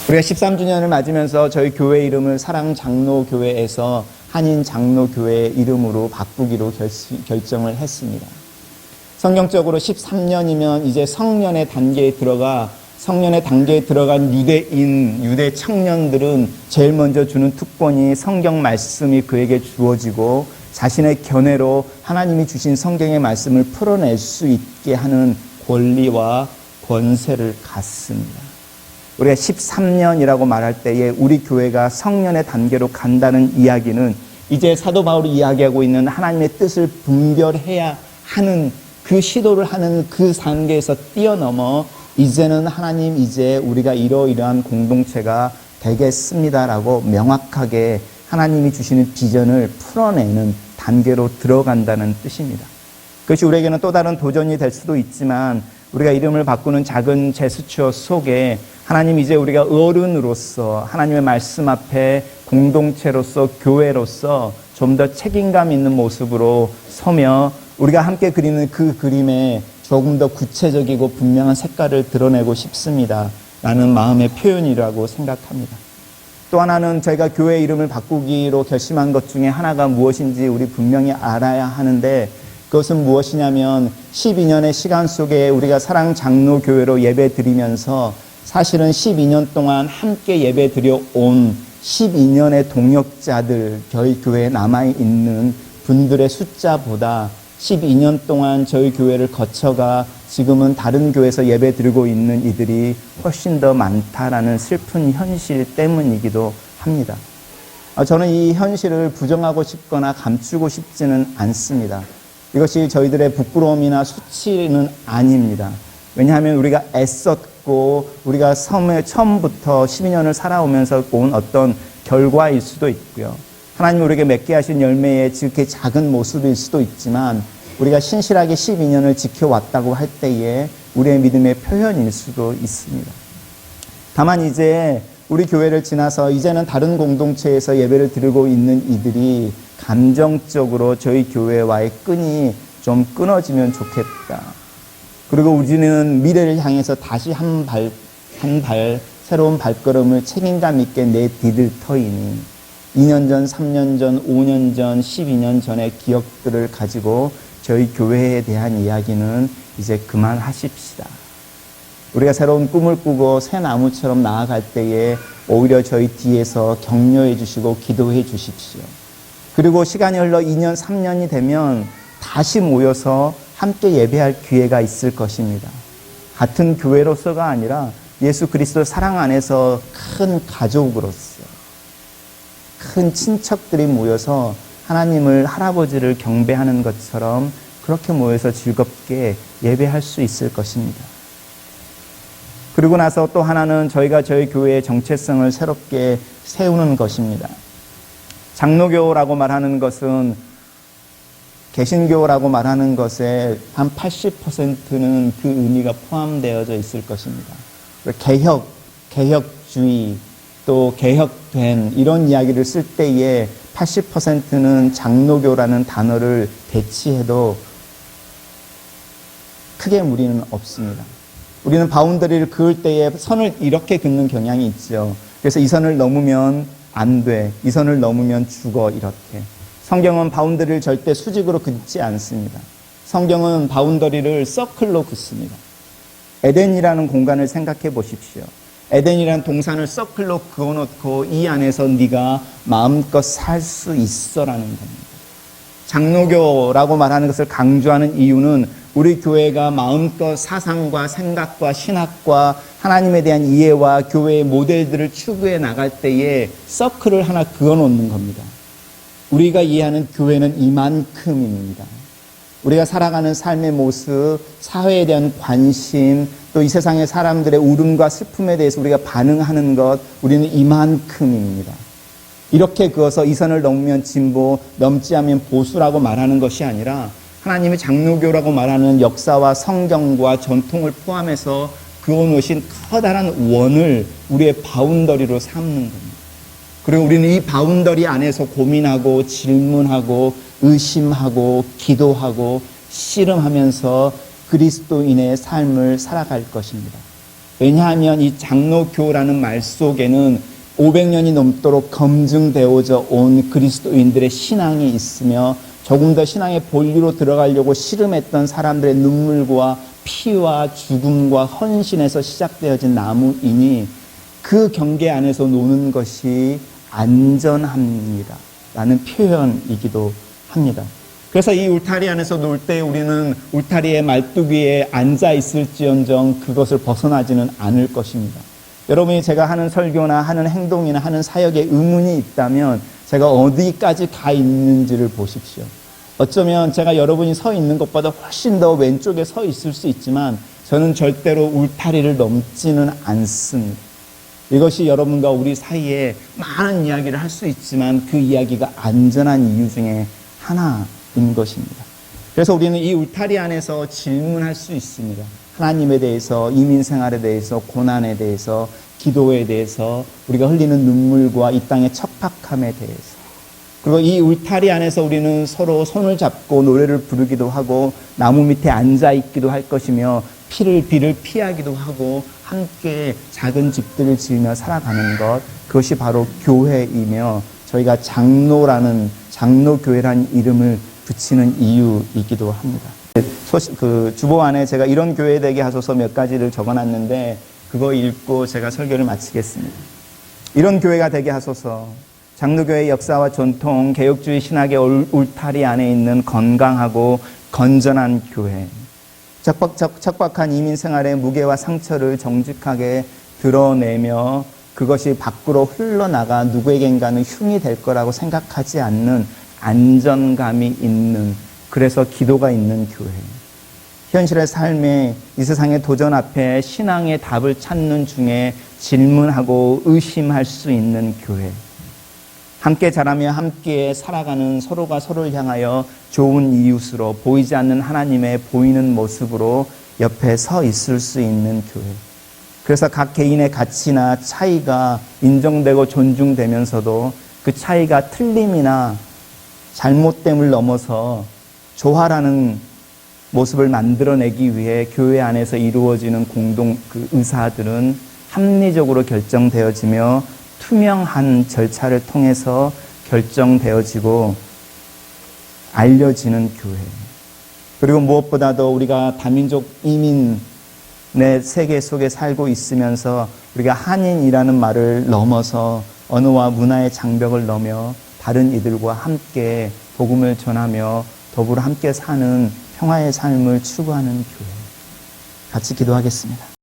우리가 13주년을 맞으면서 저희 교회 이름을 사랑장로교회에서 한인장로교회 이름으로 바꾸기로 결정을 했습니다. 성경적으로 13년이면 이제 성년의 단계에 들어간 유대 청년들은 제일 먼저 주는 특권이 성경 말씀이 그에게 주어지고 자신의 견해로 하나님이 주신 성경의 말씀을 풀어낼 수 있게 하는 권리와 권세를 갖습니다. 우리가 13년이라고 말할 때에 우리 교회가 성년의 단계로 간다는 이야기는 이제 사도 바울이 이야기하고 있는 하나님의 뜻을 분별해야 하는 그 시도를 하는 그 단계에서 뛰어넘어 이제는 하나님 이제 우리가 이러이러한 공동체가 되겠습니다라고 명확하게 하나님이 주시는 비전을 풀어내는 단계로 들어간다는 뜻입니다. 그것이 우리에게는 또 다른 도전이 될 수도 있지만 우리가 이름을 바꾸는 작은 제스처 속에 하나님 이제 우리가 어른으로서 하나님의 말씀 앞에 공동체로서 교회로서 좀 더 책임감 있는 모습으로 서며 우리가 함께 그리는 그 그림에 조금 더 구체적이고 분명한 색깔을 드러내고 싶습니다 라는 마음의 표현이라고 생각합니다. 또 하나는 저희가 교회 이름을 바꾸기로 결심한 것 중에 하나가 무엇인지 우리 분명히 알아야 하는데 그것은 무엇이냐면 12년의 시간 속에 우리가 사랑장로교회로 예배 드리면서 사실은 12년 동안 함께 예배 드려 온 12년의 동역자들 저희 교회에 남아있는 분들의 숫자보다 12년 동안 저희 교회를 거쳐가 지금은 다른 교회에서 예배 드리고 있는 이들이 훨씬 더 많다라는 슬픈 현실 때문이기도 합니다. 저는 이 현실을 부정하고 싶거나 감추고 싶지는 않습니다. 이것이 저희들의 부끄러움이나 수치는 아닙니다. 왜냐하면 우리가 애썼고 우리가 처음부터 12년을 살아오면서 온 어떤 결과일 수도 있고요. 하나님 우리에게 맺게 하신 열매의 지극히 작은 모습일 수도 있지만 우리가 신실하게 12년을 지켜왔다고 할 때에 우리의 믿음의 표현일 수도 있습니다. 다만 이제 우리 교회를 지나서 이제는 다른 공동체에서 예배를 드리고 있는 이들이 감정적으로 저희 교회와의 끈이 좀 끊어지면 좋겠다. 그리고 우리는 미래를 향해서 다시 한 발 새로운 발걸음을 책임감 있게 내디딜 터이니 2년 전, 3년 전, 5년 전, 12년 전의 기억들을 가지고 저희 교회에 대한 이야기는 이제 그만하십시다. 우리가 새로운 꿈을 꾸고 새 나무처럼 나아갈 때에 오히려 저희 뒤에서 격려해 주시고 기도해 주십시오. 그리고 시간이 흘러 2년, 3년이 되면 다시 모여서 함께 예배할 기회가 있을 것입니다. 같은 교회로서가 아니라 예수 그리스도 사랑 안에서 큰 가족으로서 큰 친척들이 모여서 하나님을 할아버지를 경배하는 것처럼 그렇게 모여서 즐겁게 예배할 수 있을 것입니다. 그리고 나서 또 하나는 저희가 저희 교회의 정체성을 새롭게 세우는 것입니다. 장로교라고 말하는 것은 개신교라고 말하는 것에 한 80%는 그 의미가 포함되어져 있을 것입니다. 개혁주의, 또 개혁된 이런 이야기를 쓸 때에 80%는 장로교라는 단어를 대치해도 크게 무리는 없습니다. 우리는 바운더리를 그을 때에 선을 이렇게 긋는 경향이 있죠. 그래서 이 선을 넘으면 안 돼. 이 선을 넘으면 죽어. 이렇게. 성경은 바운더리를 절대 수직으로 긋지 않습니다. 성경은 바운더리를 서클로 긋습니다. 에덴이라는 공간을 생각해 보십시오. 에덴이라는 동산을 서클로 그어놓고 이 안에서 네가 마음껏 살 수 있어라는 겁니다. 장로교라고 말하는 것을 강조하는 이유는 우리 교회가 마음껏 사상과 생각과 신학과 하나님에 대한 이해와 교회의 모델들을 추구해 나갈 때에 서클을 하나 그어놓는 겁니다. 우리가 이해하는 교회는 이만큼입니다. 우리가 살아가는 삶의 모습, 사회에 대한 관심, 또 이 세상의 사람들의 울음과 슬픔에 대해서 우리가 반응하는 것, 우리는 이만큼입니다. 이렇게 그어서 이 선을 넘으면 진보, 넘지 않으면 보수라고 말하는 것이 아니라 하나님의 장로교라고 말하는 역사와 성경과 전통을 포함해서 그어놓으신 커다란 원을 우리의 바운더리로 삼는 겁니다. 그리고 우리는 이 바운더리 안에서 고민하고 질문하고 의심하고 기도하고 씨름하면서 그리스도인의 삶을 살아갈 것입니다. 왜냐하면 이 장로교라는 말 속에는 500년이 넘도록 검증되어져 온 그리스도인들의 신앙이 있으며 조금 더 신앙의 본류로 들어가려고 씨름했던 사람들의 눈물과 피와 죽음과 헌신에서 시작되어진 나무이니 그 경계 안에서 노는 것이 안전합니다 라는 표현이기도 합니다. 그래서 이 울타리 안에서 놀 때 우리는 울타리의 말뚝위에 앉아 있을지언정 그것을 벗어나지는 않을 것입니다. 여러분이 제가 하는 설교나 하는 행동이나 하는 사역에 의문이 있다면 제가 어디까지 가 있는지를 보십시오. 어쩌면 제가 여러분이 서 있는 것보다 훨씬 더 왼쪽에 서 있을 수 있지만 저는 절대로 울타리를 넘지는 않습니다. 이것이 여러분과 우리 사이에 많은 이야기를 할 수 있지만 그 이야기가 안전한 이유 중에 하나인 것입니다. 그래서 우리는 이 울타리 안에서 질문할 수 있습니다. 하나님에 대해서, 이민 생활에 대해서, 고난에 대해서, 기도에 대해서, 우리가 흘리는 눈물과 이 땅의 척박함에 대해서. 그리고 이 울타리 안에서 우리는 서로 손을 잡고 노래를 부르기도 하고 나무 밑에 앉아 있기도 할 것이며 비를 피하기도 하고 함께 작은 집들을 지으며 살아가는 것, 그것이 바로 교회이며 저희가 장로교회라는 이름을 붙이는 이유이기도 합니다. 주보 안에 제가 이런 교회 되게 하소서 몇 가지를 적어놨는데 그거 읽고 제가 설교를 마치겠습니다. 이런 교회가 되게 하소서. 장로교회의 역사와 전통, 개혁주의 신학의 울타리 안에 있는 건강하고 건전한 교회. 척박한 이민 생활의 무게와 상처를 정직하게 드러내며 그것이 밖으로 흘러나가 누구에겐가는 흉이 될 거라고 생각하지 않는 안전감이 있는, 그래서 기도가 있는 교회. 현실의 삶에 이 세상의 도전 앞에 신앙의 답을 찾는 중에 질문하고 의심할 수 있는 교회. 함께 자라며 함께 살아가는 서로가 서로를 향하여 좋은 이웃으로 보이지 않는 하나님의 보이는 모습으로 옆에 서 있을 수 있는 교회. 그래서 각 개인의 가치나 차이가 인정되고 존중되면서도 그 차이가 틀림이나 잘못됨을 넘어서 조화라는 모습을 만들어내기 위해 교회 안에서 이루어지는 공동 의사들은 합리적으로 결정되어지며 투명한 절차를 통해서 결정되어지고 알려지는 교회. 그리고 무엇보다도 우리가 다민족 이민의 세계 속에 살고 있으면서 우리가 한인이라는 말을 넘어서 언어와 문화의 장벽을 넘어 다른 이들과 함께 복음을 전하며 더불어 함께 사는 평화의 삶을 추구하는 교회. 같이 기도하겠습니다.